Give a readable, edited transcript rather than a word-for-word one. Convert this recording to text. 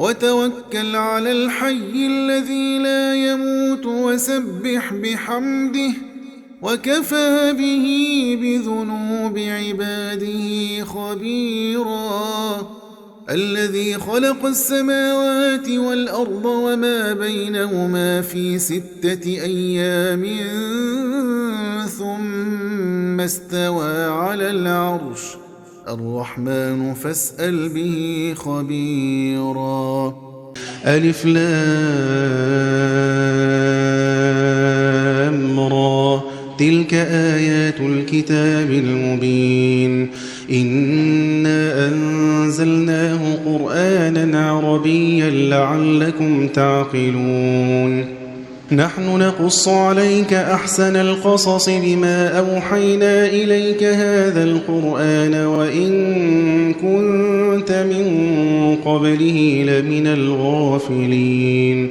وتوكل على الحي الذي لا يموت وسبح بحمده وكفى به بذنوب عباده خبيرا. الذي خلق السماوات والأرض وما بينهما في 6 أيام ثم استوى على العرش الرحمن فاسأل به خبيرا. ألف لام را تلك آيات الكتاب المبين. إنا أنزلناه قرآنا عربيا لعلكم تعقلون. نحن نقص عليك أحسن القصص بما أوحينا إليك هذا القرآن وإن كنت من قبله لمن الغافلين.